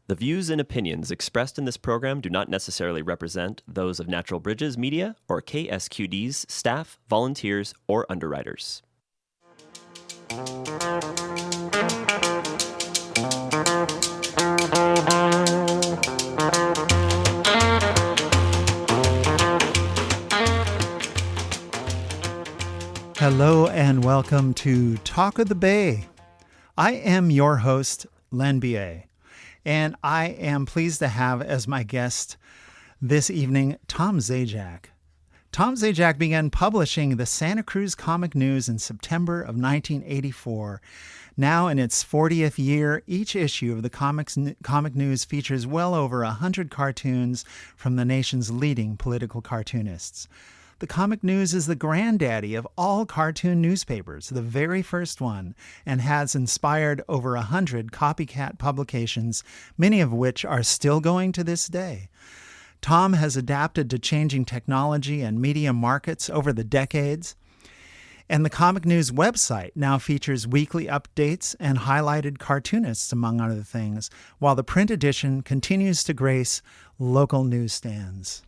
The views and opinions expressed in this program do not necessarily represent those of Natural Bridges Media or KSQD's staff, volunteers, or underwriters. Hello and welcome to Talk of the Bay. I am your host, Len B.A., and I am pleased to have as my guest this evening Thom Zajac. Thom Zajac began publishing the Santa Cruz Comic News in September of 1984. Now in its 40th year, each issue of the Comic News features well over 100 cartoons from the nation's leading political cartoonists. The Comic News is the granddaddy of all cartoon newspapers, the very first one, and has inspired over 100 copycat publications, many of which are still going to this day. Thom has adapted to changing technology and media markets over the decades, and the Comic News website now features weekly updates and highlighted cartoonists, among other things, while the print edition continues to grace local newsstands.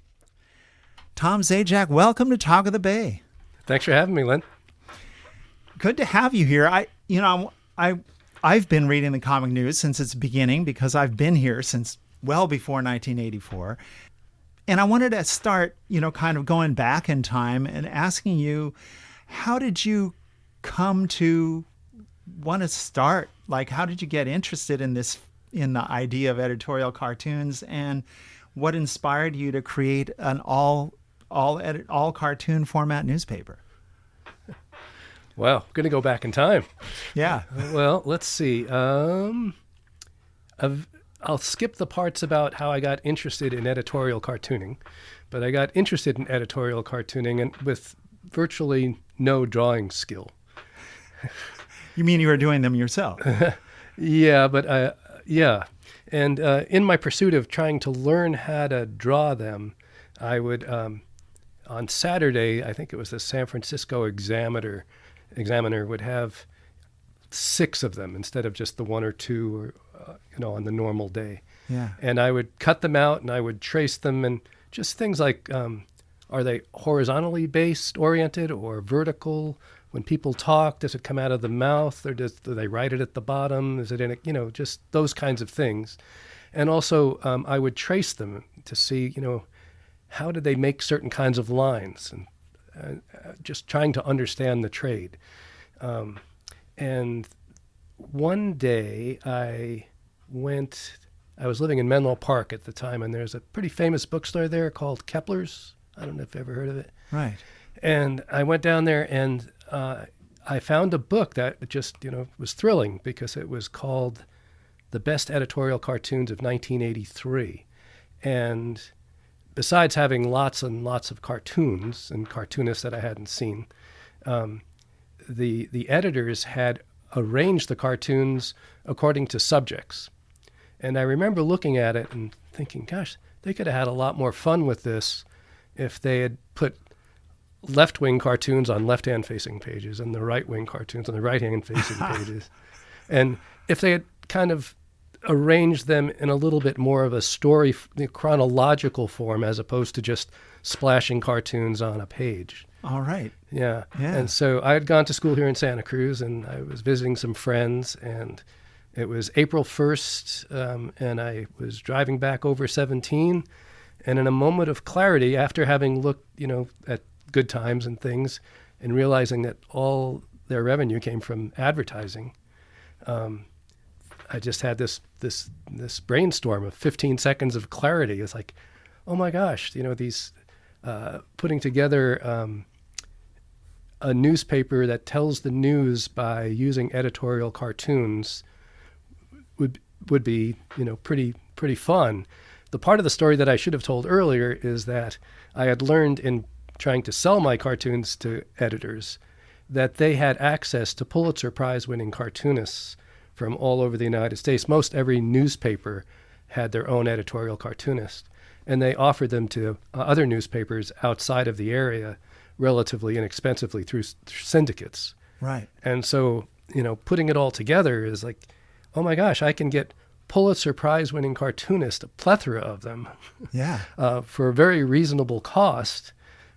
Thom Zajac, welcome to Talk of the Bay. Thanks for having me, Len. Good to have you here. I've been reading the Comic News since its beginning because I've been here since well before 1984. And I wanted to start, kind of going back in time and asking you, how did you come to want to start? Like, how did you get interested in the idea of editorial cartoons, and what inspired you to create an all cartoon format newspaper? Well, going to go back in time. Yeah. Well, let's see. I'll skip the parts about how I got interested in editorial cartooning, but I got interested in editorial cartooning and with virtually no drawing skill. You mean you were doing them yourself? Yeah, but yeah. And in my pursuit of trying to learn how to draw them, I would, on Saturday, I think it was the San Francisco Examiner would have 6 of them instead of just the 1 or 2, on the normal day. Yeah. And I would cut them out and I would trace them, and just things like, are they horizontally oriented or vertical? When people talk, does it come out of the mouth, or do they write it at the bottom? Is it in a, just those kinds of things. And also, I would trace them to see, how did they make certain kinds of lines, and just trying to understand the trade. And one day I was living in Menlo Park at the time, and there's a pretty famous bookstore there called Kepler's. I don't know if you've ever heard of it. Right. And I went down there, and I found a book that just, was thrilling because it was called The Best Editorial Cartoons of 1983. And besides having lots and lots of cartoons and cartoonists that I hadn't seen, the editors had arranged the cartoons according to subjects. And I remember looking at it and thinking, gosh, they could have had a lot more fun with this if they had put left-wing cartoons on left-hand facing pages and the right-wing cartoons on the right-hand facing pages. And if they had kind of arranged them in a little bit more of a story, chronological form, as opposed to just splashing cartoons on a page. All right. Yeah. Yeah. And so I had gone to school here in Santa Cruz, and I was visiting some friends, and it was April 1st, and I was driving back over 17, and in a moment of clarity, after having looked, at Good Times and things, and realizing that all their revenue came from advertising, I just had this brainstorm of 15 seconds of clarity. It's like, oh my gosh, these putting together a newspaper that tells the news by using editorial cartoons would be pretty fun. The part of the story that I should have told earlier is that I had learned in trying to sell my cartoons to editors that they had access to Pulitzer Prize winning cartoonists from all over the United States. Most every newspaper had their own editorial cartoonist, and they offered them to other newspapers outside of the area relatively inexpensively through syndicates. Right. And so, putting it all together is like, oh my gosh, I can get Pulitzer Prize-winning cartoonist, a plethora of them, Yeah. for a very reasonable cost,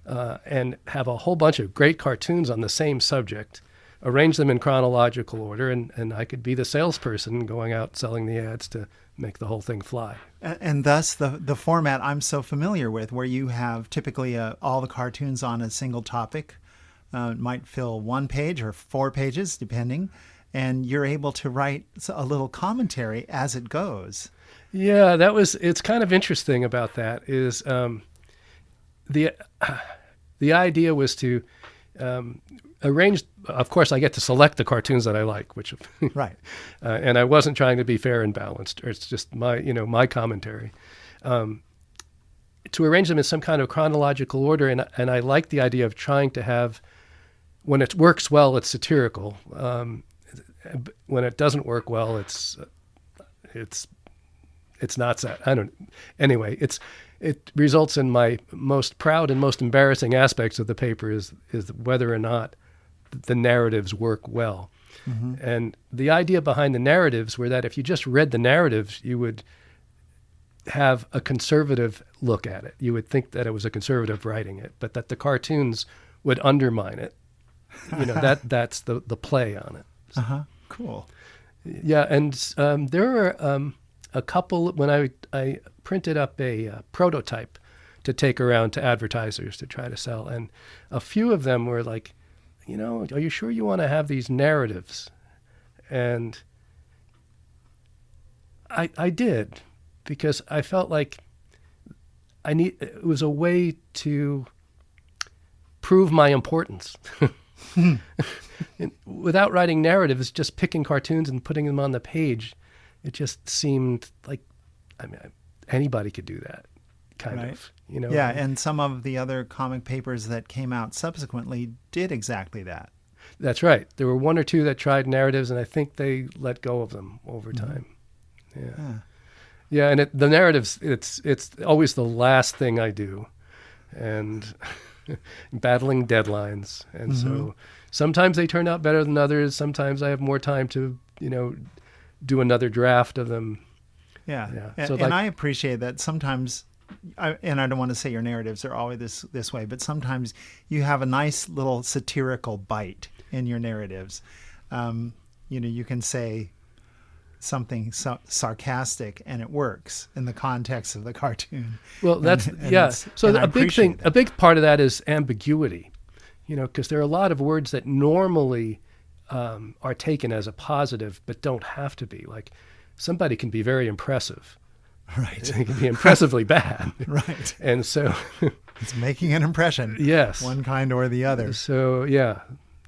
and have a whole bunch of great cartoons on the same subject, arrange them in chronological order, and I could be the salesperson going out selling the ads to make the whole thing fly. And thus the format I'm so familiar with, where you have typically all the cartoons on a single topic. It might fill 1 page or 4 pages, depending, and you're able to write a little commentary as it goes. Yeah, it's kind of interesting about that is the idea was to arrange. Of course, I get to select the cartoons that I like, which Right. And I wasn't trying to be fair and balanced. Or it's just my commentary. To arrange them in some kind of chronological order, and I like the idea of trying to have, when it works well, it's satirical. When it doesn't work well, it's not. I don't. Anyway, it results in my most proud and most embarrassing aspects of the paper is whether or not the narratives work well. Mm-hmm. And the idea behind the narratives were that if you just read the narratives, you would have a conservative look at it. You would think that it was a conservative writing it, but that the cartoons would undermine it. That's the play on it. Uh-huh. Cool. Yeah, and there were a couple, when I printed up a prototype to take around to advertisers to try to sell, and a few of them were like, are you sure you want to have these narratives? And I did, because I felt like it was a way to prove my importance. Without writing narratives, just picking cartoons and putting them on the page, it just seemed like, anybody could do that, kind of. Yeah, and some of the other comic papers that came out subsequently did exactly that. That's right. There were 1 or 2 that tried narratives, and I think they let go of them over time. Mm-hmm. Yeah, and the narratives, it's always the last thing I do, and battling deadlines. And so sometimes they turn out better than others. Sometimes I have more time to, do another draft of them. Yeah. So and I appreciate that sometimes, and I don't want to say your narratives are always this way, but sometimes you have a nice little satirical bite in your narratives. You can say something sarcastic and it works in the context of the cartoon. Well, So a big part of that is ambiguity, because there are a lot of words that normally are taken as a positive, but don't have to be. Like, somebody can be very impressive. Right. It can be impressively bad. Right. And so it's making an impression. Yes. One kind or the other. So, yeah.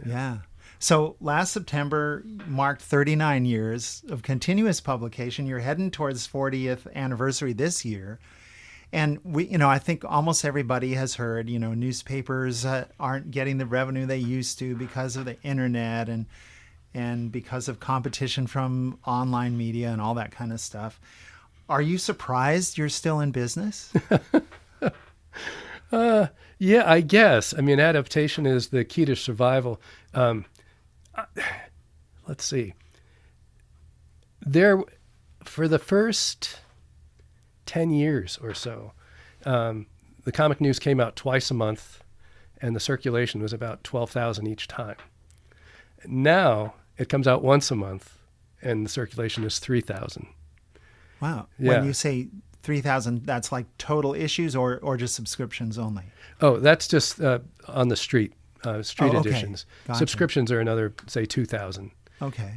Yeah. So last September marked 39 years of continuous publication. You're heading towards 40th anniversary this year. And I think almost everybody has heard, newspapers aren't getting the revenue they used to because of the internet and because of competition from online media and all that kind of stuff. Are you surprised you're still in business? Yeah, I guess. Adaptation is the key to survival. Let's see. For the first 10 years or so, the comic news came out twice a month, and the circulation was about 12,000 each time. Now it comes out once a month, and the circulation is 3,000. Wow. Yeah. When you say 3,000, that's like total issues or just subscriptions only? Oh, that's just on the street okay. editions. Gotcha. Subscriptions are another, say, 2,000. Okay.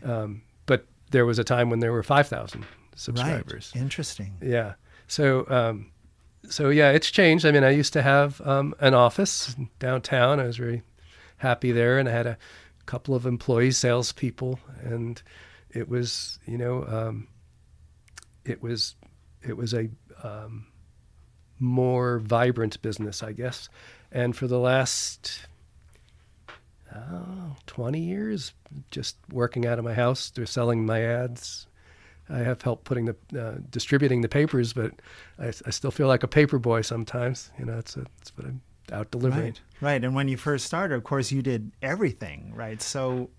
But there was a time when there were 5,000 subscribers. Right. Interesting. Yeah. So yeah, it's changed. I used to have an office downtown. I was very happy there, and I had a couple of employees, salespeople, and it was, it was a more vibrant business, I guess. And for the last 20 years, just working out of my house, they're selling my ads. I have help distributing the papers, but I still feel like a paper boy sometimes. It's what I'm out delivering. Right. And when you first started, of course, you did everything, right? So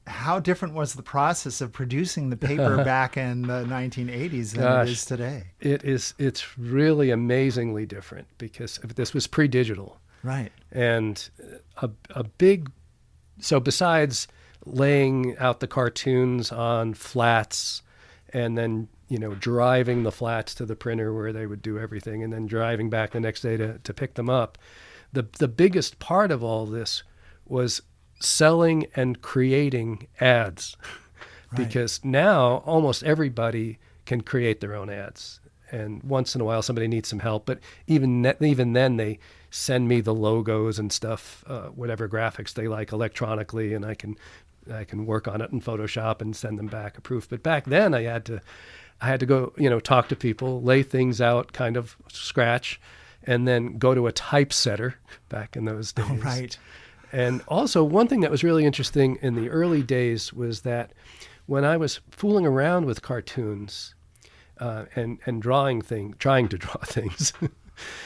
how different was the process of producing the paper back in the 1980s than it is today? It's really amazingly different because this was pre-digital. Right. And so besides laying out the cartoons on flats and then, driving the flats to the printer where they would do everything and then driving back the next day to pick them up, the biggest part of all this was selling and creating ads. Right. Because now almost everybody can create their own ads. And once in a while somebody needs some help, but even then they send me the logos and stuff, whatever graphics they like electronically, and I can work on it in Photoshop and send them back approved. But back then I had to go, talk to people, lay things out kind of scratch, and then go to a typesetter back in those days. Oh, right. And also one thing that was really interesting in the early days was that when I was fooling around with cartoons and trying to draw things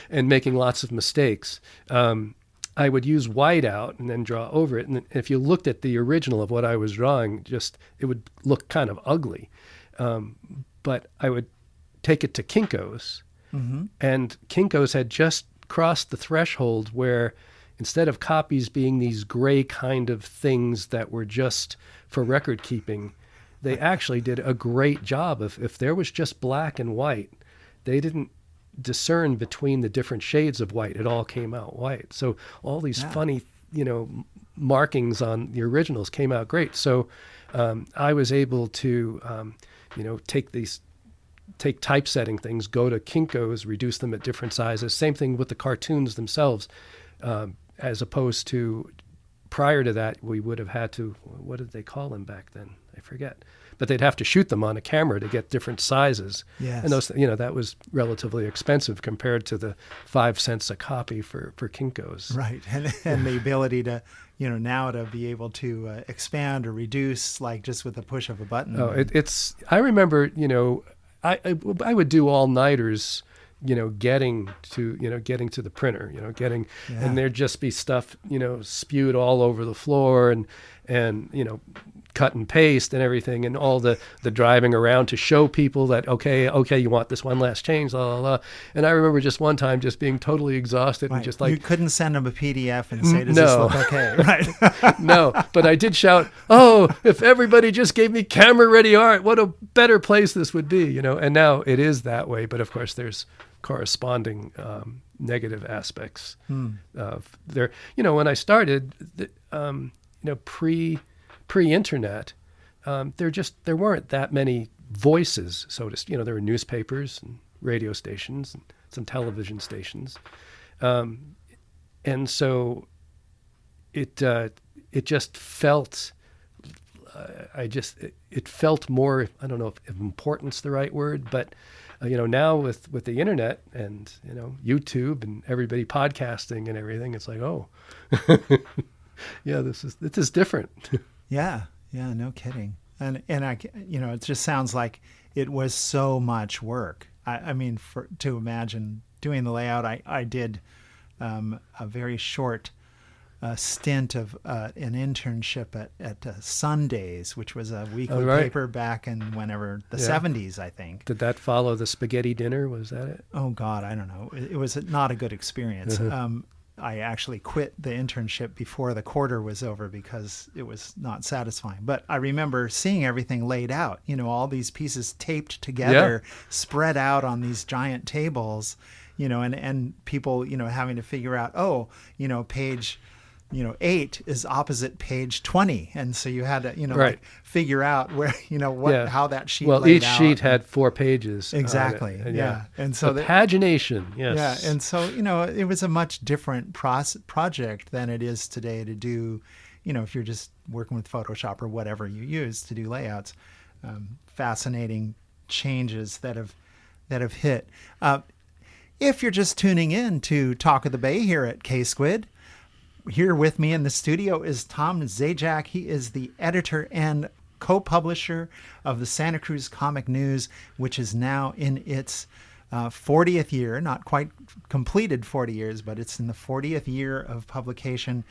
and making lots of mistakes, I would use whiteout and then draw over it. And if you looked at the original of what I was drawing, it would look kind of ugly. But I would take it to Kinko's, and Kinko's had just crossed the threshold where instead of copies being these gray kind of things that were just for record keeping, they actually did a great job of, if there was just black and white, they didn't discern between the different shades of white. It all came out white. So all these funny, markings on the originals came out great. So I was able to, take typesetting things, go to Kinko's, reduce them at different sizes. Same thing with the cartoons themselves. As opposed to prior to that, we would have had to, what did they call them back then? I forget. But they'd have to shoot them on a camera to get different sizes. Yes. And those, that was relatively expensive compared to the 5 cents a copy for Kinko's. Right. And the ability to, now to be able to expand or reduce, like just with the push of a button. Oh, I remember, I would do all-nighters, getting to the printer, and there'd just be stuff, spewed all over the floor and cut and paste and everything, and all the driving around to show people that, okay, you want this one last change, la, la, la. And I remember just one time just being totally exhausted and just like... You couldn't send them a PDF and say, does this look okay? Right. No, but I did shout, oh, if everybody just gave me camera-ready art, what a better place this would be, And now it is that way, but of course there's corresponding negative aspects of there. When I started, pre-internet, there weren't that many voices. So there were newspapers and radio stations and some television stations, and so it just felt. It felt more. I don't know if importance the right word, but. Now with the internet and, YouTube and everybody podcasting and everything, it's like, oh, yeah, this is different. Yeah. No kidding. And I, it just sounds like it was so much work. I mean, to imagine doing the layout, I did a very short stint of an internship at Sundays, which was a weekly paper back in whenever the 70s, I think. Did that follow the spaghetti dinner? Was that it? Oh God, I don't know. It was not a good experience. I actually quit the internship before the quarter was over because it was not satisfying. But I remember seeing everything laid out, all these pieces taped together, spread out on these giant tables, and people, having to figure out, page 8 is opposite page 20. And so you had to, like figure out where, how that sheet laid out. Well, each sheet had 4 pages. Exactly. Yeah. And so the pagination. Yes. Yeah. And so, it was a much different project than it is today to do, if you're just working with Photoshop or whatever you use to do layouts. Fascinating changes that have hit. If you're just tuning in to Talk of the Bay here at K-Squid, here with me in the studio is Thom Zajac. He is the editor and co-publisher of the Santa Cruz Comic News, which is now in its 40th year, not quite completed 40 years, but it's in the 40th year of publication.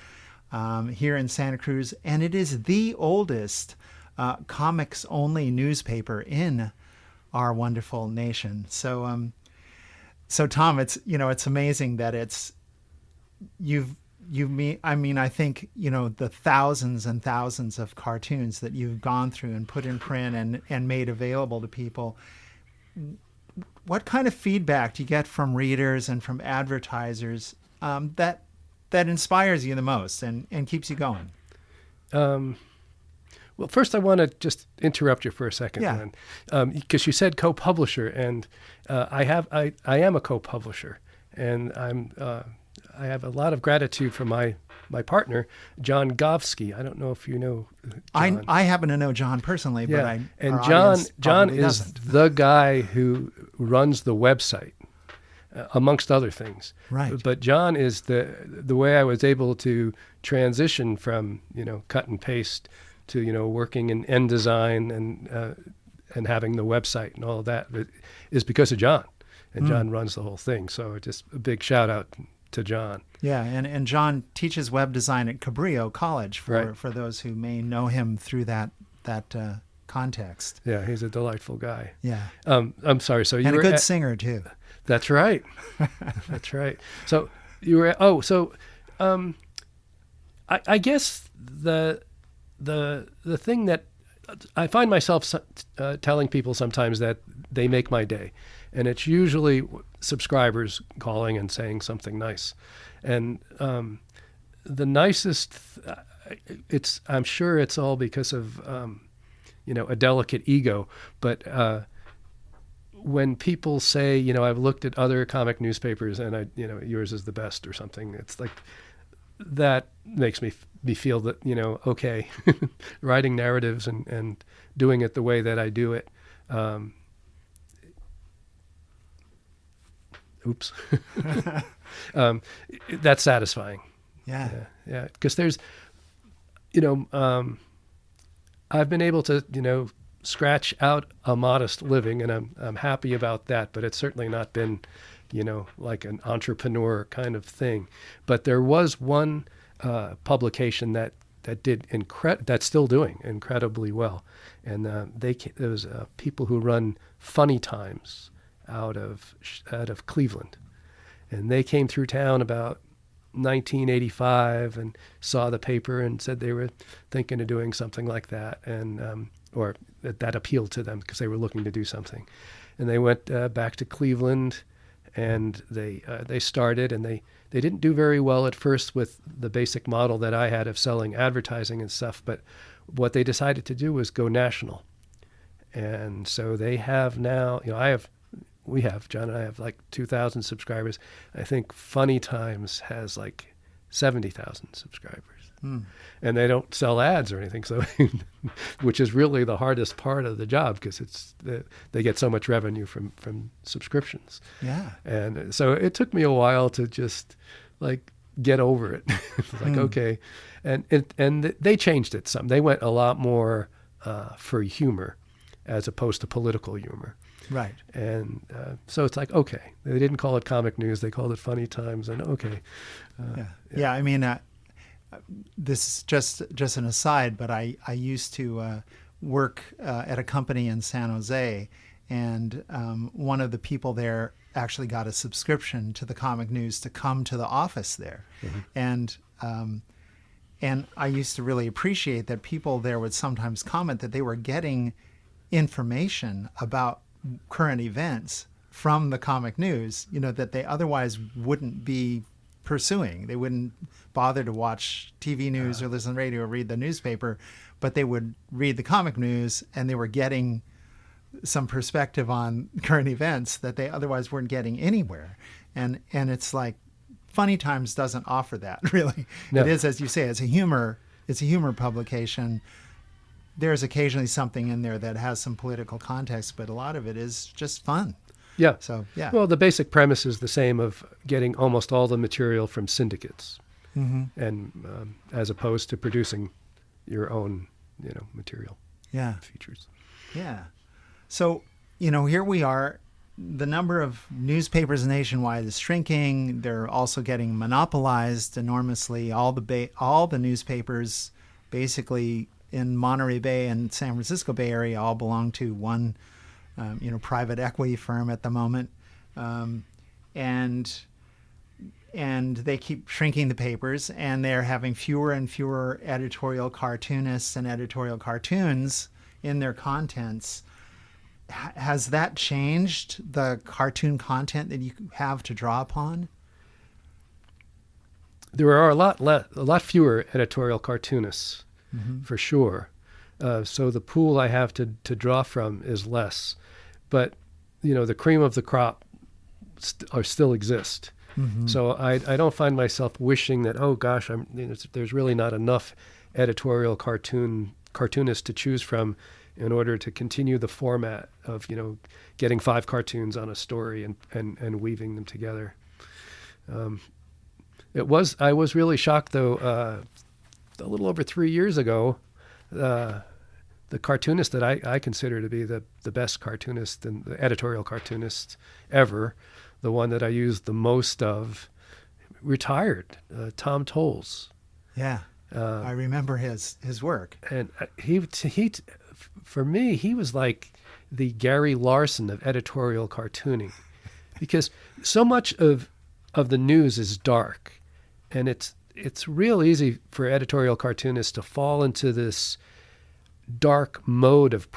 here in Santa Cruz, and it is the oldest comics-only newspaper in our wonderful nation. So, so Thom, it's amazing that I think, the thousands and thousands of cartoons that you've gone through and put in print and made available to people. What kind of feedback do you get from readers and from advertisers that inspires you the most and keeps you going? Well, first I want to just interrupt you for a second, Yeah. because you said co-publisher, and I am a co-publisher, and I have a lot of gratitude for my partner, John Govsky. I don't know if you know John. I happen to know John personally, but and John is doesn't. the guy who runs the website, amongst other things. Right. But John is the way I was able to transition from cut and paste to working in InDesign and having the website and all of that is because of John, and John runs the whole thing. So just a big shout out to John. Yeah, and John teaches web design at Cabrillo College for those who may know him through that context. Yeah, he's a delightful guy. Yeah. I'm sorry. So you and were a good singer too. That's right. That's right. So you were. I guess the thing that I find myself telling people sometimes that they make my day, and it's usually subscribers calling and saying something nice, and the nicest. I'm sure it's all because of a delicate ego, but when people say, I've looked at other comic newspapers and yours is the best or something, it's like that makes me feel that, okay, writing narratives and doing it the way that I do it. That's satisfying. Yeah. Yeah. Because there's, I've been able to, scratch out a modest living, and I'm happy about that, but it's certainly not been, like an entrepreneur kind of thing. But there was one publication that did that's still doing incredibly well, and there was people who run Funny Times out of Cleveland, and they came through town about 1985 and saw the paper and said they were thinking of doing something like that, and or that appealed to them because they were looking to do something, and they went back to Cleveland, and they started, and they didn't do very well at first with the basic model that I had of selling advertising and stuff, but what they decided to do was go national, and so they have now, John and I have like 2,000 subscribers. I think Funny Times has like 70,000 subscribers. And they don't sell ads or anything, so which is really the hardest part of the job, because they get so much revenue from subscriptions. Yeah. And so it took me a while to just like get over it. It's like, okay. And they changed it some. They went a lot more for humor as opposed to political humor. Right. And so it's like, okay, they didn't call it Comic News, they called it Funny Times, and okay. Yeah. I mean, this is just an aside, but I used to work at a company in San Jose, and one of the people there actually got a subscription to the Comic News to come to the office there. Mm-hmm. And I used to really appreciate that people there would sometimes comment that they were getting information about current events from the Comic News, that they otherwise wouldn't be pursuing. They wouldn't bother to watch TV news or listen to radio or read the newspaper, but they would read the Comic News, and they were getting some perspective on current events that they otherwise weren't getting anywhere. And it's like Funny Times doesn't offer that, really. No. It is, as you say, it's a humor publication. There's occasionally something in there that has some political context, but a lot of it is just fun. Yeah. So, yeah. Well, the basic premise is the same, of getting almost all the material from syndicates, and as opposed to producing your own, material. Yeah. Features. Yeah. So, here we are the number of newspapers nationwide is shrinking. They're also getting monopolized enormously. All the newspapers basically in Monterey Bay and San Francisco Bay Area all belong to one private equity firm at the moment. And they keep shrinking the papers, and they're having fewer and fewer editorial cartoonists and editorial cartoons in their contents. Has that changed the cartoon content that you have to draw upon? There are a lot fewer editorial cartoonists, for sure. So the pool I have to draw from is less. But, the cream of the crop still exist. So I don't find myself wishing that, oh gosh, there's really not enough editorial cartoonists to choose from in order to continue the format of, getting 5 cartoons on a story and weaving them together. I was really shocked though, a little over 3 years ago, the cartoonist that I consider to be the best cartoonist and the editorial cartoonist ever, the one that I used the most of, retired, Thom Zajac. Yeah, I remember his work. And he, for me, he was like the Gary Larson of editorial cartooning, because so much of the news is dark, and it's real easy for editorial cartoonists to fall into this dark mode of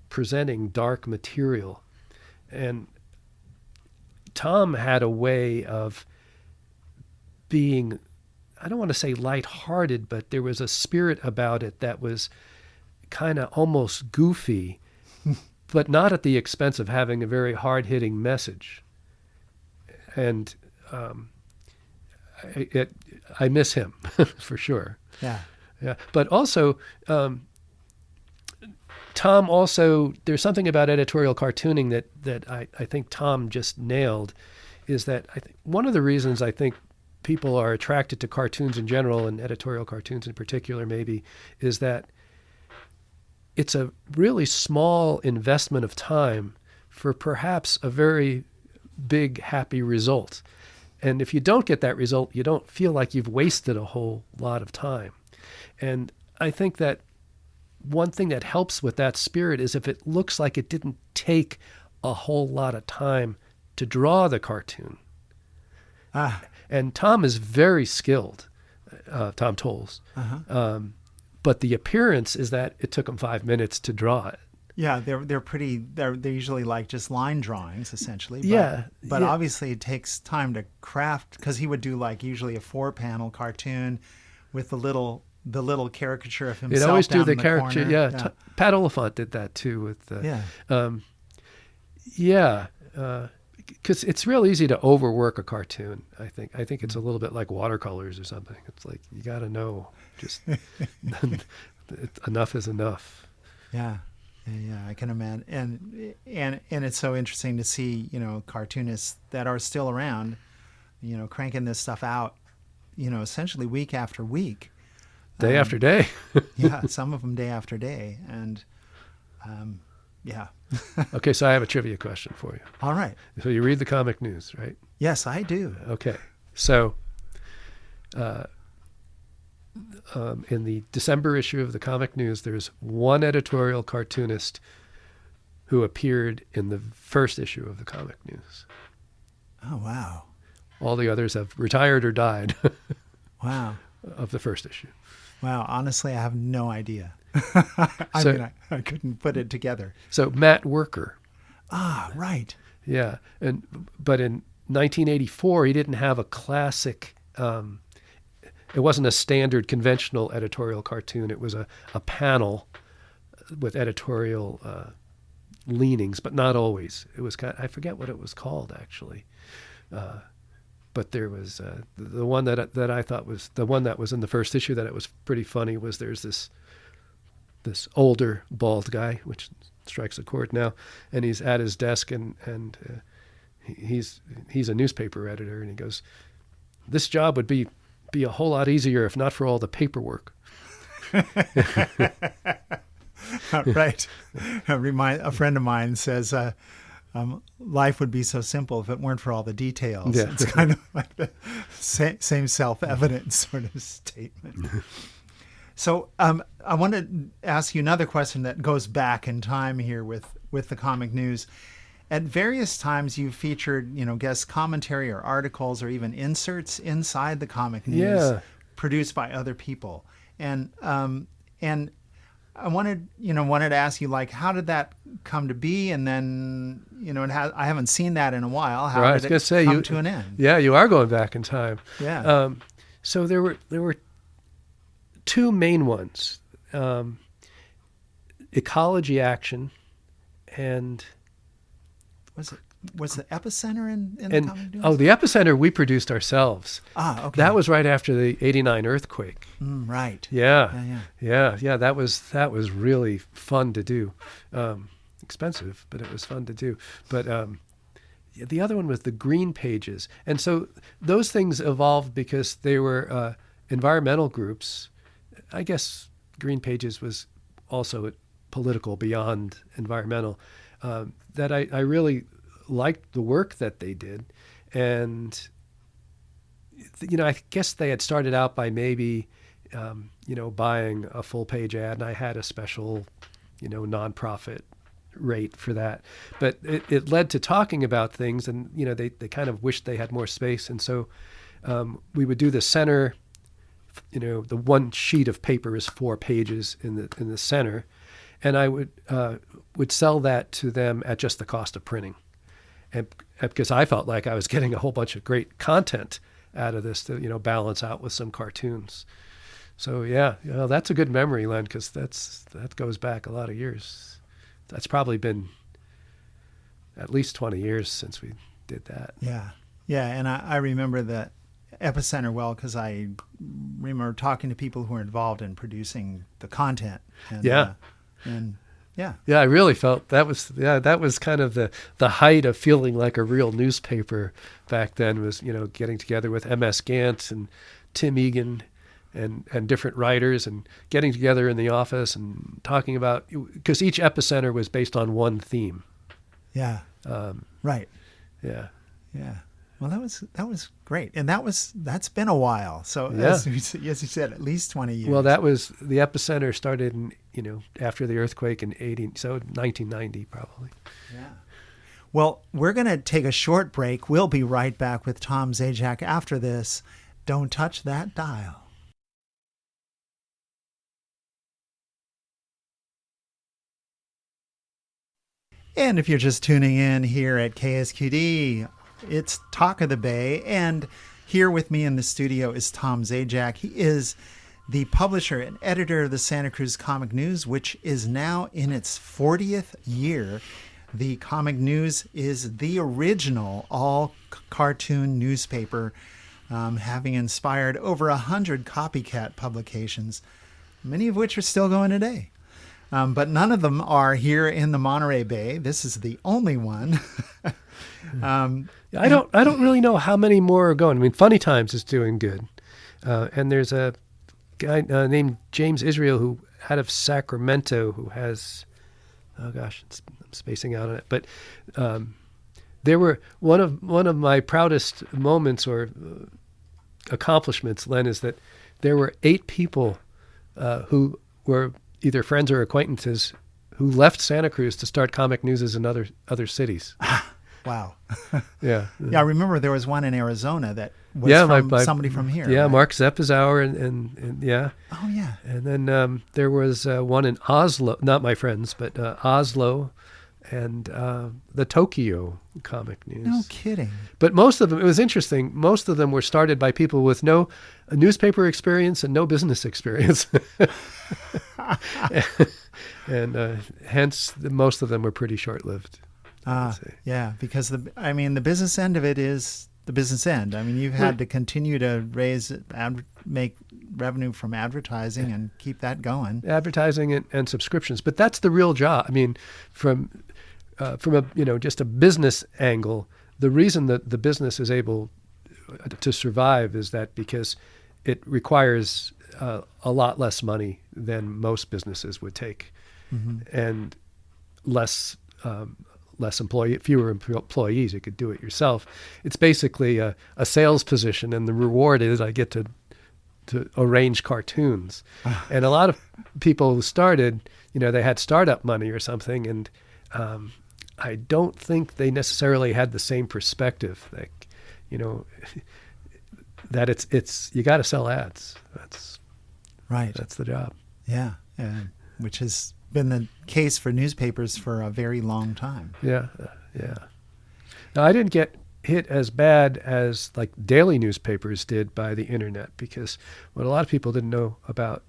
presenting dark material. And Thom had a way of being, I don't want to say lighthearted, but there was a spirit about it that was kind of almost goofy, but not at the expense of having a very hard-hitting message. And I miss him for sure. Yeah. But also, Thom also, there's something about editorial cartooning that I think Thom just nailed, is that one of the reasons I think people are attracted to cartoons in general and editorial cartoons in particular maybe is that it's a really small investment of time for perhaps a very big, happy result. And if you don't get that result, you don't feel like you've wasted a whole lot of time. And I think that one thing that helps with that spirit is if it looks like it didn't take a whole lot of time to draw the cartoon. And Thom is very skilled, Thom Zajac. But the appearance is that it took him 5 minutes to draw it. Yeah, they're usually like just line drawings essentially. But yeah. Obviously it takes time to craft, because he would do like usually a 4-panel cartoon with the little caricature of himself. He'd always down do the in the caricature. corner. Yeah. Pat Oliphant did that too with because it's real easy to overwork a cartoon. I think it's a little bit like watercolors or something. It's like you got to know just enough is enough. Yeah, I can imagine. And it's so interesting to see, cartoonists that are still around, cranking this stuff out, essentially week after week. Day after day. Yeah, some of them day after day. And yeah. Okay, so I have a trivia question for you. All right. So you read the comic news, right? Yes, I do. Okay. So in the December issue of the comic news, there's one editorial cartoonist who appeared in the first issue of the comic news. Oh, wow. All the others have retired or died. Wow. Of the first issue. Wow. Honestly, I have no idea. I couldn't put it together. So Matt Worker. Ah, right. Yeah. But in 1984, he didn't have a classic, it wasn't a standard conventional editorial cartoon. It was a panel with editorial leanings, but not always. It was I forget what it was called, actually. But there was the one that I thought was the one that was in the first issue that it was pretty funny was there's this older bald guy, which strikes a chord now, and he's at his desk and he's a newspaper editor, and he goes, "This job would be a whole lot easier if not for all the paperwork." Right. A friend of mine says, life would be so simple if it weren't for all the details. Yeah. It's kind of like the same self-evident sort of statement. So I want to ask you another question that goes back in time here with the comic news. At various times, you've featured, guest commentary or articles or even inserts inside the comic news produced by other people. And I wanted to ask you, like, how did that come to be? And then, I haven't seen that in a while. How Right, did it come to an end? Yeah, you are going back in time. Yeah. So there were two main ones: ecology action, and was the epicenter in the comic news? Oh, the epicenter we produced ourselves. Ah, okay. That was right after the '89 earthquake. Right. Yeah. That was really fun to do. Expensive, but it was fun to do. But the other one was the green pages, and so those things evolved because they were environmental groups. I guess green pages was also political beyond environmental. That I really liked the work that they did, and I guess they had started out by maybe buying a full page ad, and I had a special nonprofit rate for that, but it led to talking about things, and they kind of wished they had more space, and so we would do the center. The one sheet of paper is 4 pages in the center, and I would sell that to them at just the cost of printing, and because I felt like I was getting a whole bunch of great content out of this to balance out with some cartoons. So that's a good memory, Len, because that goes back a lot of years. That's probably been at least 20 years since we did that. Yeah, and I remember the epicenter well because I remember talking to people who were involved in producing the content. And I really felt that was kind of the height of feeling like a real newspaper back then, was getting together with M.S. Gant and Tim Egan and different writers, and getting together in the office and talking about, because each epicenter was based on one theme. Right. Yeah. Well, that was great, and that's been a while. So as you said, at least 20 years. Well, that was the epicenter started in after the earthquake in 1990 probably. Yeah. Well, we're going to take a short break. We'll be right back with Thom Zajac after this. Don't touch that dial. And if you're just tuning in here at KSQD, it's Talk of the Bay, and here with me in the studio is Thom Zajac. He is the publisher and editor of the Santa Cruz Comic News, which is now in its 40th year. The Comic News is the original all-cartoon newspaper, having inspired over 100 copycat publications, many of which are still going today. But none of them are here in the Monterey Bay. This is the only one. I don't really know how many more are going. I mean, Funny Times is doing good, and there's a guy named James Israel who out of Sacramento who has, I'm spacing out on it, but there were one of my proudest moments or accomplishments, Len, is that there were 8 people who were either friends or acquaintances who left Santa Cruz to start comic newses in other cities. Wow. Yeah. I remember there was one in Arizona that was somebody from here. Yeah, right? Mark Zeppazauer and yeah. Oh, yeah. And then there was one in Oslo, not my friends, but Oslo and the Tokyo Comic News. No kidding. But most of them, it was interesting, most of them were started by people with no newspaper experience and no business experience. and hence, most of them were pretty short-lived. Yeah, because the business end of it is the business end. I mean, you've had to continue to make revenue from advertising and keep that going. Advertising and subscriptions, but that's the real job. I mean, from a just a business angle, the reason that the business is able to survive is that because it requires a lot less money than most businesses would take, and less fewer employees. You could do it yourself. It's basically a sales position, and the reward is I get to arrange cartoons. And a lot of people who started, they had startup money or something, and I don't think they necessarily had the same perspective. Like, that it's you got to sell ads. That's right. That's the job. Yeah, which has been the case for newspapers for a very long time. Yeah. Now, I didn't get hit as bad as like daily newspapers did by the internet, because what a lot of people didn't know about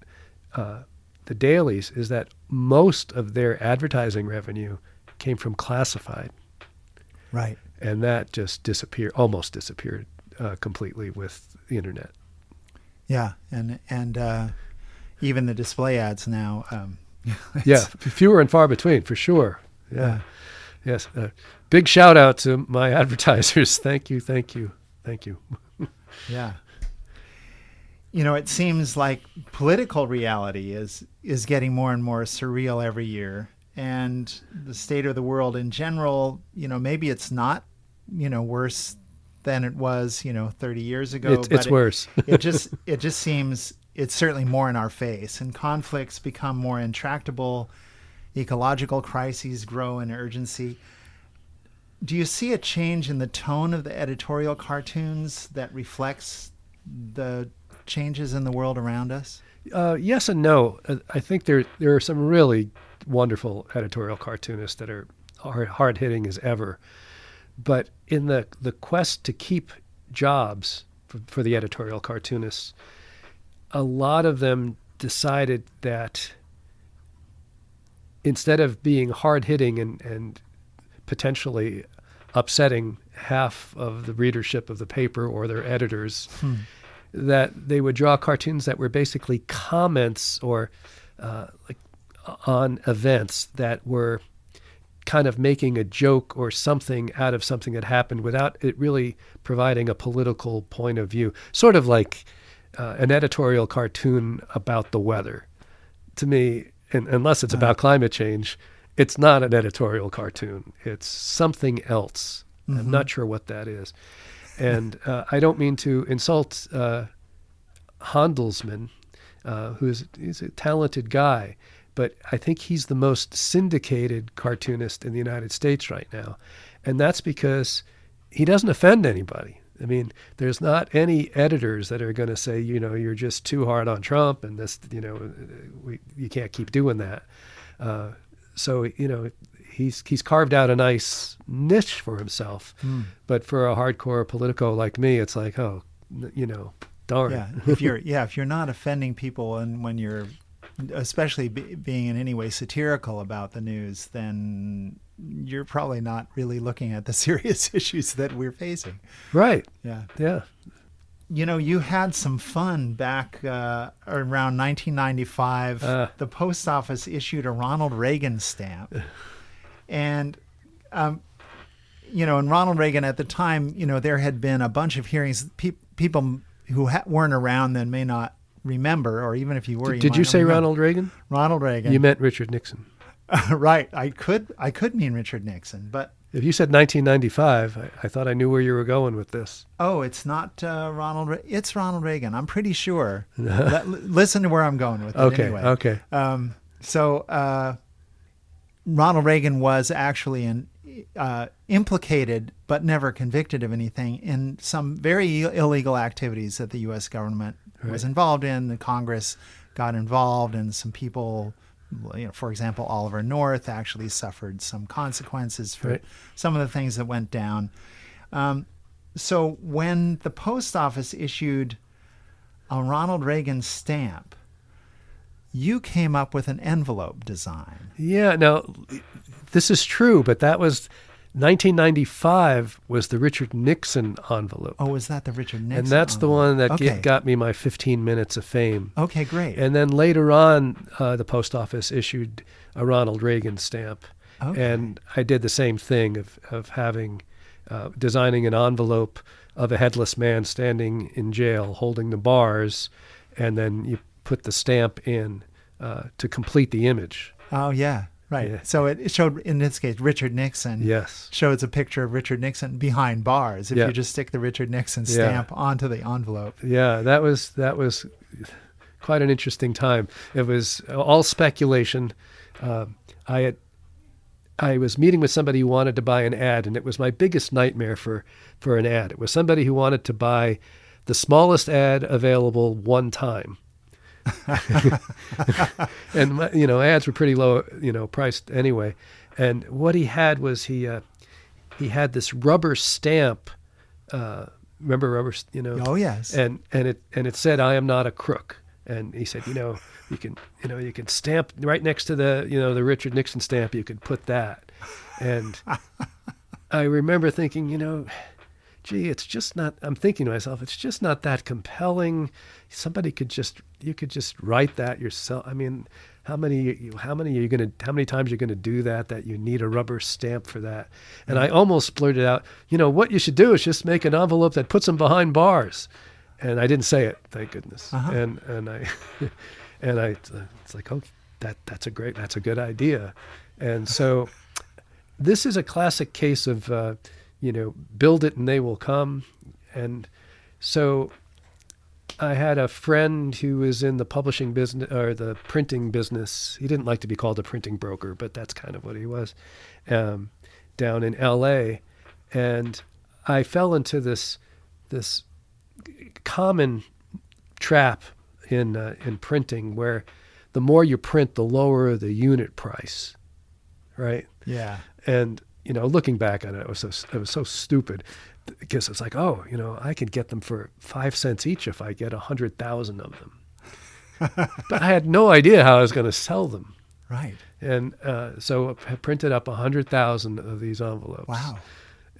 the dailies is that most of their advertising revenue came from classified. Right. And that just almost disappeared completely with the internet. Yeah, and even the display ads now. Yeah, fewer and far between, for sure. Yeah. Yes. Big shout out to my advertisers. Thank you. Yeah. It seems like political reality is getting more and more surreal every year, and the state of the world in general, maybe it's not, worse than it was, 30 years ago. It's worse. it just seems it's certainly more in our face, and conflicts become more intractable. Ecological crises grow in urgency. Do you see a change in the tone of the editorial cartoons that reflects the changes in the world around us? Yes and no. I think there are some really wonderful editorial cartoonists that are hard-hitting as ever. But in the quest to keep jobs for the editorial cartoonists, a lot of them decided that instead of being hard-hitting and potentially upsetting half of the readership of the paper or their editors, that they would draw cartoons that were basically comments or on events that were kind of making a joke or something out of something that happened without it really providing a political point of view. Sort of like an editorial cartoon about the weather. To me, unless it's about climate change, it's not an editorial cartoon. It's something else. Mm-hmm. I'm not sure what that is. And I don't mean to insult Handelsman, he's a talented guy, but I think he's the most syndicated cartoonist in the United States right now. And that's because he doesn't offend anybody. I mean, there's not any editors that are going to say, you're just too hard on Trump and this, you can't keep doing that. So he's carved out a nice niche for himself. But for a hardcore politico like me, it's like, oh, darn. Yeah, if you're not offending people, and when you're especially being in any way satirical about the news, then you're probably not really looking at the serious issues that we're facing. Right. Yeah. You had some fun back around 1995. The post office issued a Ronald Reagan stamp. And, and Ronald Reagan at the time, there had been a bunch of hearings. People who weren't around then may not remember, or even if you were. Did you say Ronald Reagan? Ronald Reagan. You meant Richard Nixon. Right. I could mean Richard Nixon, but. If you said 1995, I thought I knew where you were going with this. Oh, it's not Ronald. It's Ronald Reagan. I'm pretty sure. Listen to where I'm going with it. Anyway. Okay. So Ronald Reagan was actually implicated, but never convicted of anything, in some very illegal activities that the U.S. government was involved in. The Congress got involved, and some people. For example, Oliver North actually suffered some consequences for some of the things that went down. So when the post office issued a Ronald Reagan stamp, you came up with an envelope design. Yeah, now, this is true, but that was 1995 was the Richard Nixon envelope. Oh, was that the Richard Nixon And that's envelope? The one that got me my 15 minutes of fame. Okay, great. And then later on, the post office issued a Ronald Reagan stamp. Okay. And I did the same thing of having, designing an envelope of a headless man standing in jail holding the bars, and then you put the stamp in to complete the image. Oh, yeah. Right. Yeah. So it showed, in this case, Richard Nixon. Yes. Shows a picture of Richard Nixon behind bars. If Yeah. you just stick the Richard Nixon Yeah. stamp onto the envelope. Yeah, that was quite an interesting time. It was all speculation. I was meeting with somebody who wanted to buy an ad, and it was my biggest nightmare for an ad. It was somebody who wanted to buy the smallest ad available one time. And ads were pretty low, priced anyway. And what he had was he had this rubber stamp. Remember rubber? Oh yes. And it said, "I am not a crook." And he said, you can stamp right next to the Richard Nixon stamp. You could put that. And I remember thinking, gee, it's just not. I'm thinking to myself, it's just not that compelling. You could just write that yourself. I mean, how many times you're gonna do that you need a rubber stamp for that? And I almost blurted out, what you should do is just make an envelope that puts them behind bars. And I didn't say it, thank goodness. Uh-huh. And I it's like, oh, that's a good idea. And so this is a classic case of build it and they will come. And so I had a friend who was in the publishing business or the printing business. He didn't like to be called a printing broker, but that's kind of what he was, down in LA. And I fell into this common trap in printing where the more you print, the lower the unit price, right? Yeah. And looking back on it, it was so stupid because it's like, oh, I could get them for 5 cents each if I get 100,000 of them. But I had no idea how I was going to sell them. Right. And so I printed up 100,000 of these envelopes. Wow.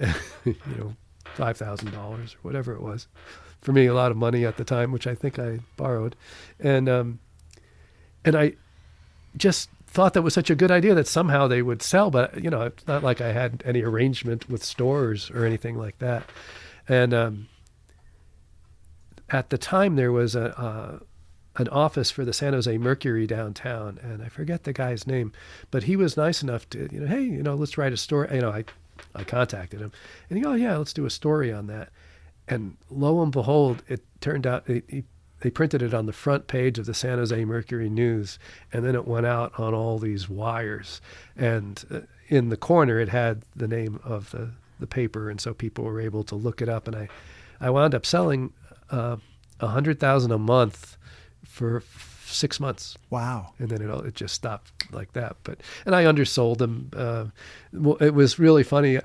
$5,000 or whatever it was. For me, a lot of money at the time, which I think I borrowed. And I just thought that was such a good idea that somehow they would sell, but it's not like I had any arrangement with stores or anything like that. And at the time there was an office for the San Jose Mercury downtown, and I forget the guy's name, but he was nice enough to, hey, let's write a story. I contacted him, and he goes, oh yeah, let's do a story on that. And lo and behold, it turned out they printed it on the front page of the San Jose Mercury News, and then it went out on all these wires. And in the corner, it had the name of the paper, and so people were able to look it up. And I wound up selling 100,000 a month for 6 months. Wow. And then it just stopped like that. And I undersold them. It was really funny.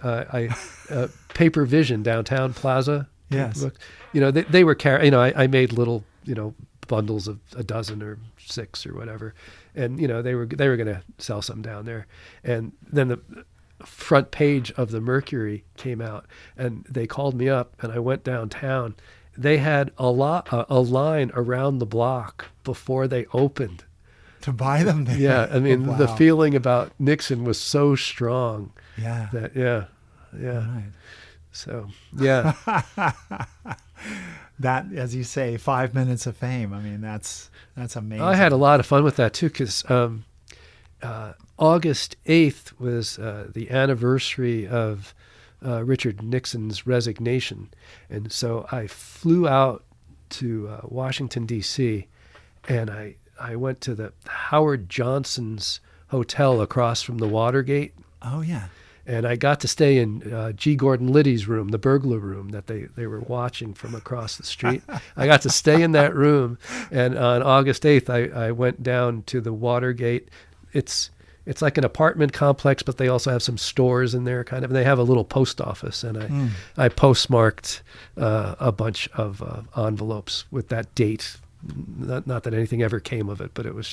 Paper Vision downtown Plaza. Yes. They were carrying. I made little bundles of a dozen or 6 or whatever, and they were going to sell some down there. And then the front page of the Mercury came out, and they called me up, and I went downtown. They had a line around the block before they opened To buy them there. Yeah, I mean, Oh, wow. the feeling about Nixon was so strong. Yeah. That yeah. Right. So yeah. That, as you say, 5 minutes of fame. I mean, that's amazing. I had a lot of fun with that too, because August 8th was the anniversary of Richard Nixon's resignation, and so I flew out to Washington D.C. and I went to the Howard Johnson's hotel across from the Watergate. Oh yeah. And I got to stay in G. Gordon Liddy's room, the burglar room that they were watching from across the street. I got to stay in that room. And on August 8th, I went down to the Watergate. It's like an apartment complex, but they also have some stores in there, kind of. And they have a little post office. And I postmarked a bunch of envelopes with that date. Not that anything ever came of it, but it was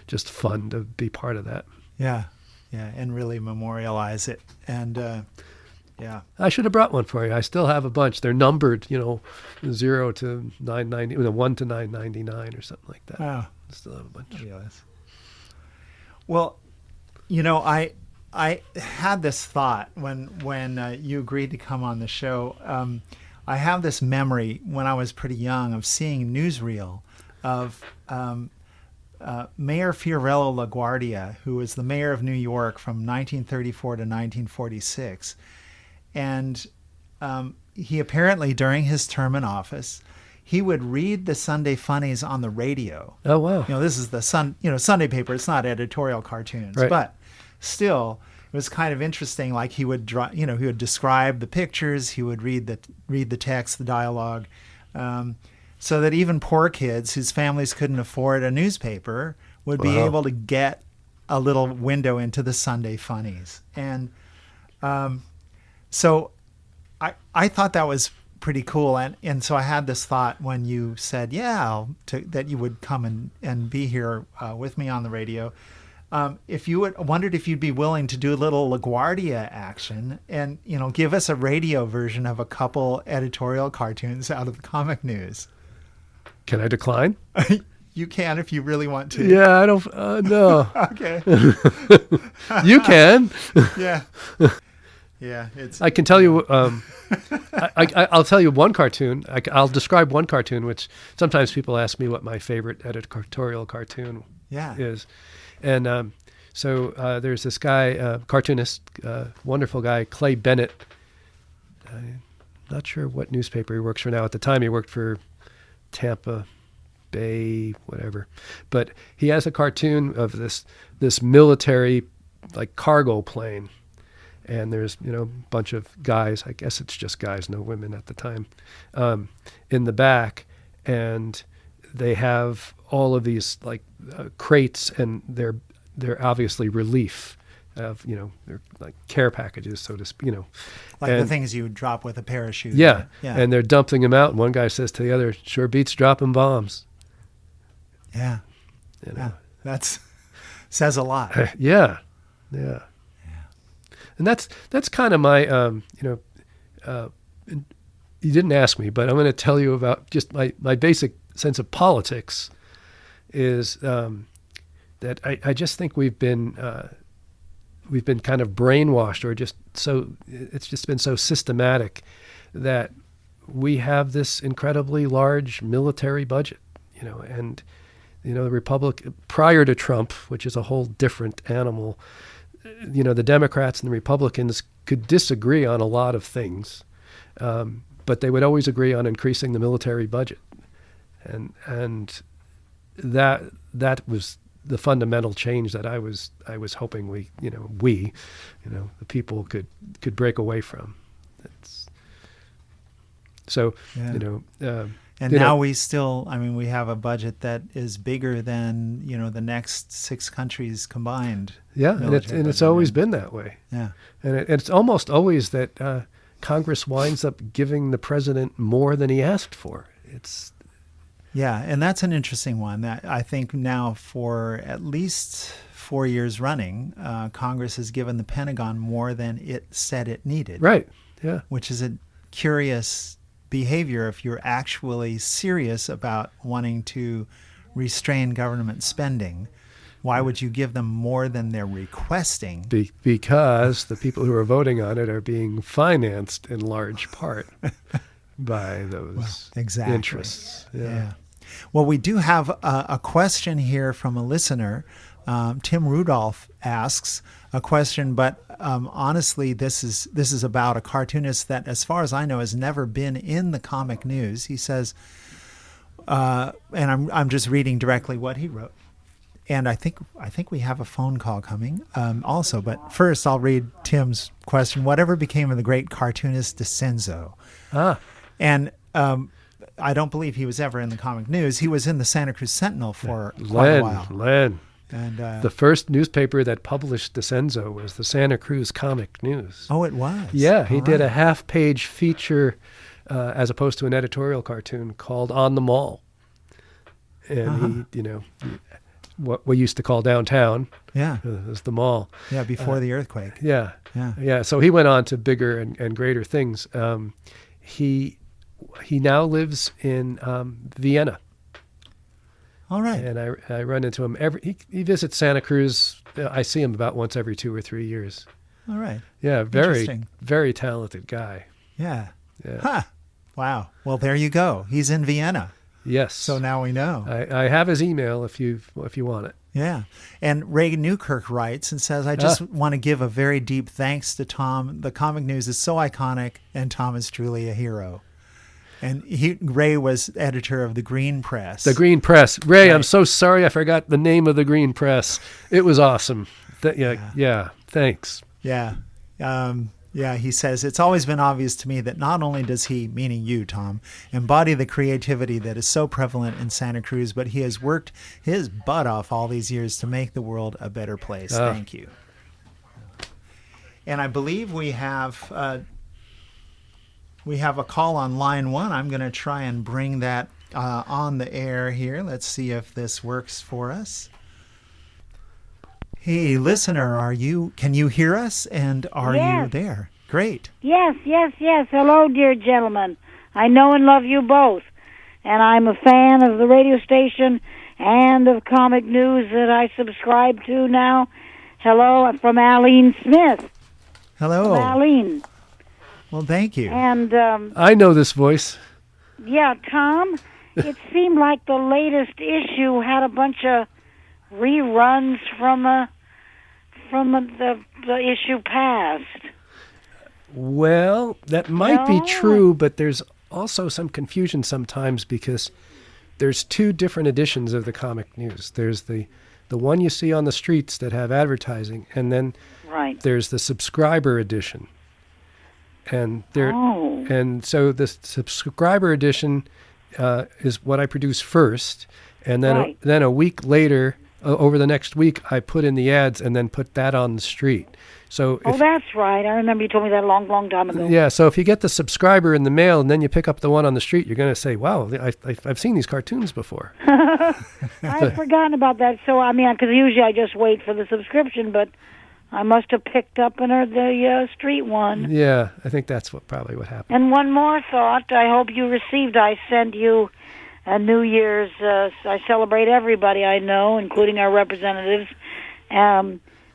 just fun to be part of that. Yeah. Yeah, and really memorialize it. And yeah. I should have brought one for you. I still have a bunch. They're numbered, 0 to 990, 1 to 999 or something like that. Wow. I still have a bunch. Yes. Well, I had this thought when you agreed to come on the show. I have this memory when I was pretty young of seeing newsreel of Mayor Fiorello LaGuardia, who was the mayor of New York from 1934 to 1946. And he apparently, during his term in office, he would read the Sunday funnies on the radio. Oh, wow. This is the Sunday paper. It's not editorial cartoons, Right. but still, it was kind of interesting. Like he would he would describe the pictures. He would read the text, the dialogue, so that even poor kids whose families couldn't afford a newspaper would be Wow. able to get a little window into the Sunday funnies. And so I thought that was pretty cool. And so I had this thought when you said, that you would come and be here with me on the radio. If you wondered if you'd be willing to do a little LaGuardia action and, give us a radio version of a couple editorial cartoons out of the comic news. Can I decline? You can if you really want to. Yeah, I don't. No. Okay. You can. Yeah. Yeah. I can tell you. I'll tell you one cartoon. I'll describe one cartoon, which sometimes people ask me what my favorite editorial cartoon is. And so there's this guy, cartoonist, wonderful guy, Clay Bennett. I'm not sure what newspaper he works for now. At the time, he worked for Tampa Bay, whatever. But he has a cartoon of this military, like, cargo plane. And there's, a bunch of guys, I guess it's just guys, no women at the time, in the back. And they have all of these, like, crates, and they're obviously relief of, they're like care packages, so to speak, Like the things you would drop with a parachute. Yeah. And they're dumping them out. And one guy says to the other, sure beats dropping bombs. Yeah. Yeah. That's says a lot. Yeah. And that's kind of my, you didn't ask me, but I'm going to tell you about just my basic sense of politics is that I just think we've been kind of brainwashed, or it's just been so systematic that we have this incredibly large military budget, and, the Republic prior to Trump, which is a whole different animal, the Democrats and the Republicans could disagree on a lot of things, but they would always agree on increasing the military budget. And that was the fundamental change that I was hoping the people could break away from. And now we still, we have a budget that is bigger than, the next 6 countries combined. Yeah, and it's always been that way. Yeah. And it's almost always that Congress winds up giving the president more than he asked for. Yeah, and that's an interesting one. That I think now for at least 4 years running, Congress has given the Pentagon more than it said it needed. Right, yeah. Which is a curious behavior if you're actually serious about wanting to restrain government spending. Why would you give them more than they're requesting? Because the people who are voting on it are being financed in large part by those interests. Yeah. Well, we do have a question here from a listener. Tim Rudolph asks a question, but honestly, this is about a cartoonist that, as far as I know, has never been in the comic news. He says, and I'm just reading directly what he wrote. And I think we have a phone call coming also. But first, I'll read Tim's question. Whatever became of the great cartoonist DeCenzo? And I don't believe he was ever in the comic news. He was in the Santa Cruz Sentinel for quite a while. Len. And the first newspaper that published DeCenzo was the Santa Cruz Comic News. Oh, it was? Yeah, he did a half-page feature as opposed to an editorial cartoon called On the Mall. And he, what we used to call downtown was the mall. Yeah, before the earthquake. Yeah. So he went on to bigger and greater things. He now lives in Vienna. All right. And I run into him he visits Santa Cruz. I see him about once every 2 or 3 years. All right. Yeah, very, very talented guy. Yeah. Yeah. Huh. Wow. Well, there you go. He's in Vienna. Yes. So now we know. I have his email if you want it. Yeah. And Ray Newkirk writes and says, I just want to give a very deep thanks to Thom. The comic news is so iconic, and Thom is truly a hero. And Ray was editor of the Green Press. The Green Press. Ray, Right. I'm so sorry I forgot the name of the Green Press. It was awesome. Yeah, thanks. Yeah. He says, it's always been obvious to me that not only does he, meaning you, Thom, embody the creativity that is so prevalent in Santa Cruz, but he has worked his butt off all these years to make the world a better place. Thank you. And I believe we have a call on line 1. I'm going to try and bring that on the air here. Let's see if this works for us. Hey, listener, can you hear us? And are you there? Great. Yes. Hello, dear gentlemen. I know and love you both. And I'm a fan of the radio station and of comic news that I subscribe to now. Hello, I'm from Aline Smith. Hello. From Aline. Well, thank you. And, I know this voice. yeah, Thom, it seemed like the latest issue had a bunch of reruns from the issue past. Well, that might be No. true, but there's also some confusion sometimes because there's 2 different editions of the comic news. There's the one you see on the streets that have advertising, and then Right. there's the subscriber edition. And so the subscriber edition is what I produce first, and then Right. then a week later, over the next week, I put in the ads and then put that on the street. So That's right. I remember you told me that a long, long time ago. yeah, so if you get the subscriber in the mail and then you pick up the one on the street, you're going to say, "Wow, I've seen these cartoons before." I've forgotten about that. So, because usually I just wait for the subscription, but I must have picked up the street one. Yeah, I think that's probably what happened. And one more thought. I hope you received. I sent you a New Year's. I celebrate everybody I know, including our representatives,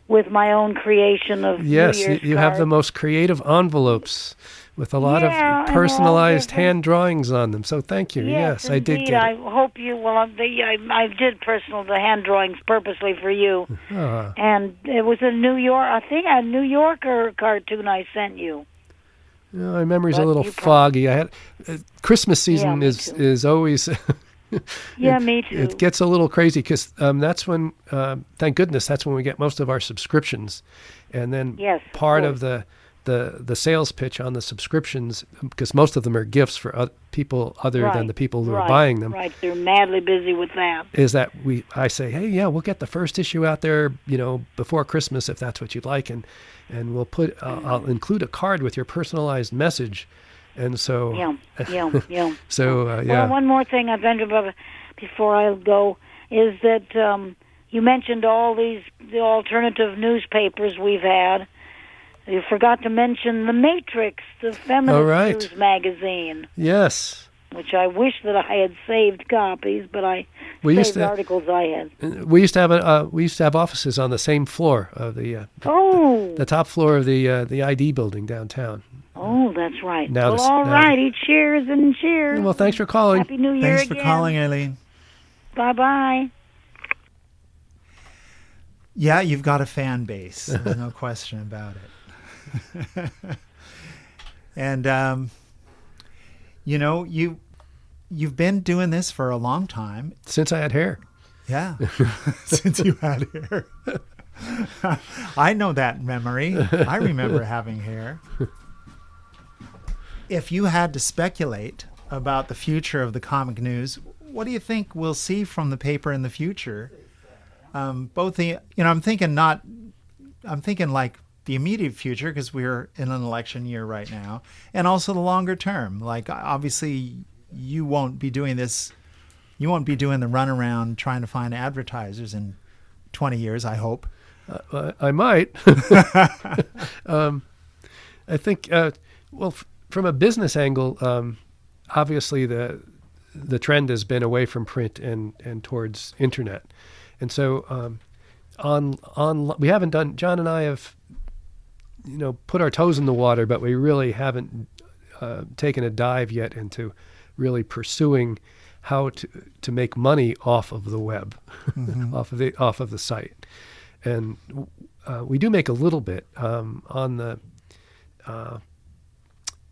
with my own creation of Yes, New Year's you have the cards. most creative envelopes with a lot Yeah, of and personalized all different- hand drawings on them. So thank you. Yes, I did indeed. get I it. hope you. Well, I did the hand drawings purposely for you. Ah, And it was a New Yorker cartoon I sent you. my memory's a But little you foggy. I had Christmas season me is too. is always Yeah, me too. it gets a little crazy because that's when thank goodness that's when we get most of our subscriptions, and then Yes, of part course. of the sales pitch on the subscriptions, because most of them are gifts for people other than the people who are buying them, Right, they're madly busy with that. is that I say, hey, yeah, we'll get the first issue out there, before Christmas if that's what you'd like, and we'll I'll include a card with your personalized message, and so Yeah. so Well, yeah, one more thing I've been to before I go is that you mentioned all the alternative newspapers we've had. You forgot to mention The Matrix, the feminist right. news magazine, yes. which I wish that I had saved copies, but I We used saved to- articles I had. We used to have offices on the same floor of the top floor of the ID building downtown. Oh, that's right. Now Well, all righty. Cheers and cheers. Well, thanks for calling. Happy New Year Thanks for again. calling, Aileen. Bye-bye. Yeah, you've got a fan base. There's no question about it. And, you've been doing this for a long time. Since I had hair. Yeah, since you had hair. I know that memory. I remember having hair. If you had to speculate about the future of the comic news, what do you think we'll see from the paper in the future? I'm thinking like the immediate future, because we're in an election year right now, and also the longer term. Like, obviously, you won't be doing this. You won't be doing the runaround trying to find advertisers in 20 years, I hope. I might. I think, from a business angle, obviously the trend has been away from print and towards internet. And so we haven't done, John and I have, put our toes in the water, but we really haven't taken a dive yet into really pursuing how to make money off of the web, off of the site, and we do make a little bit on the.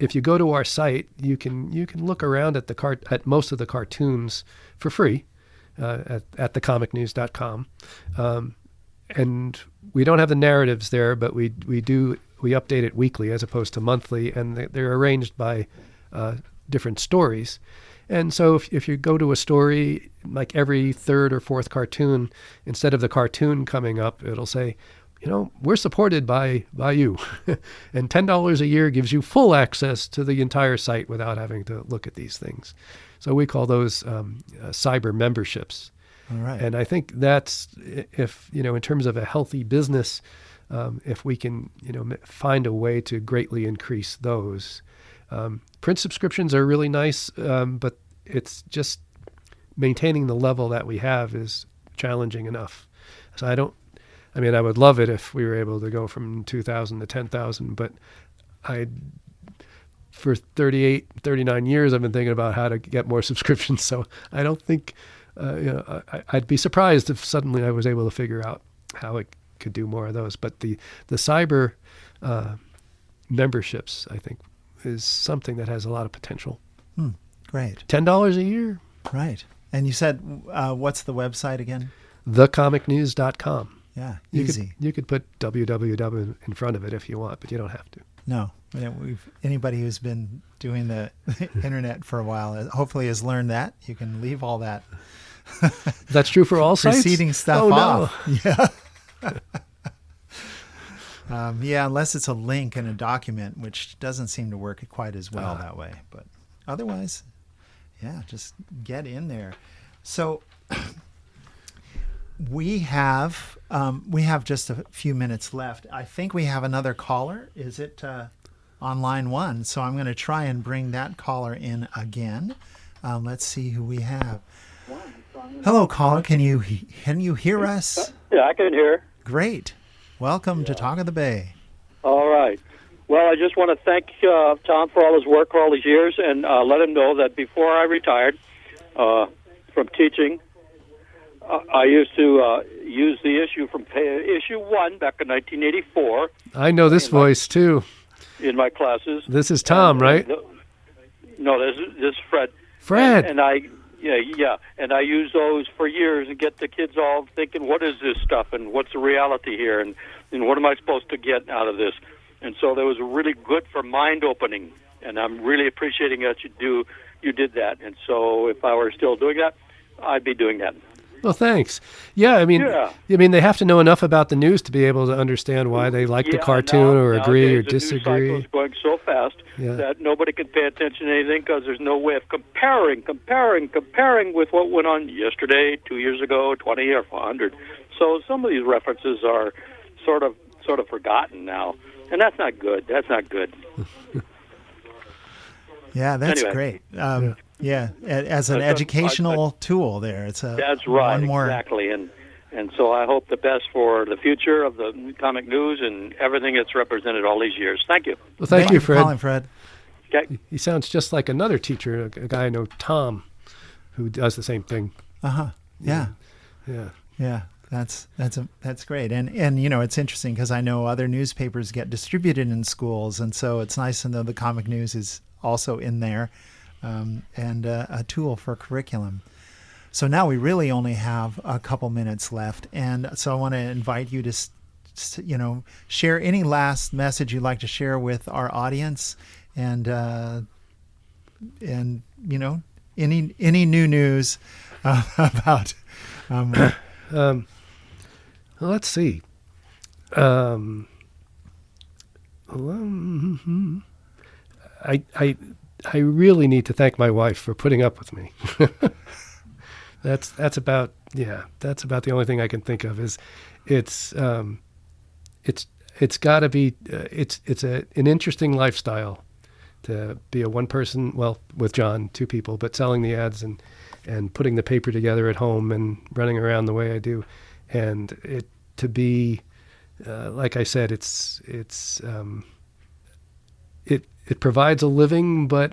If you go to our site, you can look around at most of the cartoons for free at thecomicnews.com, and we don't have the narratives there, but we update it weekly as opposed to monthly, and they're arranged by different stories. And so if you go to a story, like every third or fourth cartoon, instead of the cartoon coming up, it'll say, we're supported by you. And $10 a year gives you full access to the entire site without having to look at these things. So we call those cyber memberships. All right. And I think that's, if, in terms of a healthy business, if we can, find a way to greatly increase those. Print subscriptions are really nice, but it's just maintaining the level that we have is challenging enough. So I would love it if we were able to go from 2,000 to 10,000, but for 39 years, I've been thinking about how to get more subscriptions. So I don't think, I'd be surprised if suddenly I was able to figure out how it could do more of those. But the cyber memberships, I think, is something that has a lot of potential. Great. $10 a year. Right. And you said, what's the website again? Thecomicnews.com. Yeah, easy. You could put www in front of it if you want, but you don't have to. No. Anybody who's been doing the internet for a while hopefully has learned that. You can leave all that. That's true for all sites? Preceding stuff off. No. Yeah. Yeah, unless it's a link in a document, which doesn't seem to work quite as well that way. But otherwise, yeah, just get in there. So we have just a few minutes left. I think we have another caller. Is it on line one? So I'm going to try and bring that caller in again. Let's see who we have. Hello, caller. Can you hear us? Yeah, I can hear. Great. Welcome to Talk of the Bay. All right. Well, I just want to thank Tom for all his work for all these years, and let him know that before I retired from teaching, I used to use the issue from issue 1 back in 1984. I know this voice, too. In my classes. This is Tom, right? No, this is Fred. Fred. And I use those for years and get the kids all thinking, what is this stuff, and what's the reality here, and what am I supposed to get out of this? And so that was really good for mind opening, and I'm really appreciating that you did that. And so if I were still doing that, I'd be doing that. Well, thanks. Yeah, I mean, they have to know enough about the news to be able to understand why they like the cartoon or agree or disagree. The news cycle is going so fast that nobody can pay attention to anything because there's no way of comparing with what went on yesterday, 2 years ago, 20 or 100. So some of these references are sort of forgotten now, and that's not good. That's not good. Yeah, that's great. Yeah, as an educational tool there. That's right, exactly. And so I hope the best for the future of the comic news and everything that's represented all these years. Thank you. Well, thank you, Fred. For calling, Fred. Okay. He sounds just like another teacher, a guy I know, Tom, who does the same thing. Yeah. Yeah. That's great. And it's interesting because I know other newspapers get distributed in schools, and so it's nice to know the comic news is also in there. And a tool for curriculum. So now we really only have a couple minutes left, and so I want to invite you to, share any last message you'd like to share with our audience, and any new news about. Let's see. I really need to thank my wife for putting up with me. That's about the only thing I can think of. It's got to be an interesting lifestyle to be a one person, well, with John, 2 people, but selling the ads and putting the paper together at home and running around the way I do, and it to it provides a living, but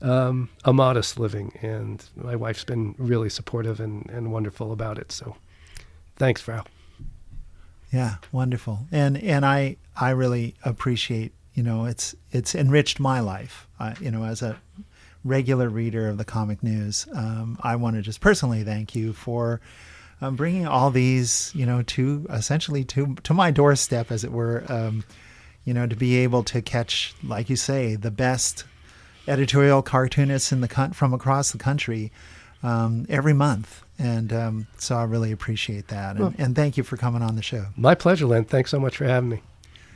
a modest living. And my wife's been really supportive and wonderful about it. So thanks, Frau. Yeah, wonderful. And I really appreciate, it's enriched my life, as a regular reader of the comic news. I want to just personally thank you for bringing all these, to my doorstep, as it were, to be able to catch, like you say, the best editorial cartoonists from across the country every month. And so I really appreciate that. And thank you for coming on the show. My pleasure, Len. Thanks so much for having me.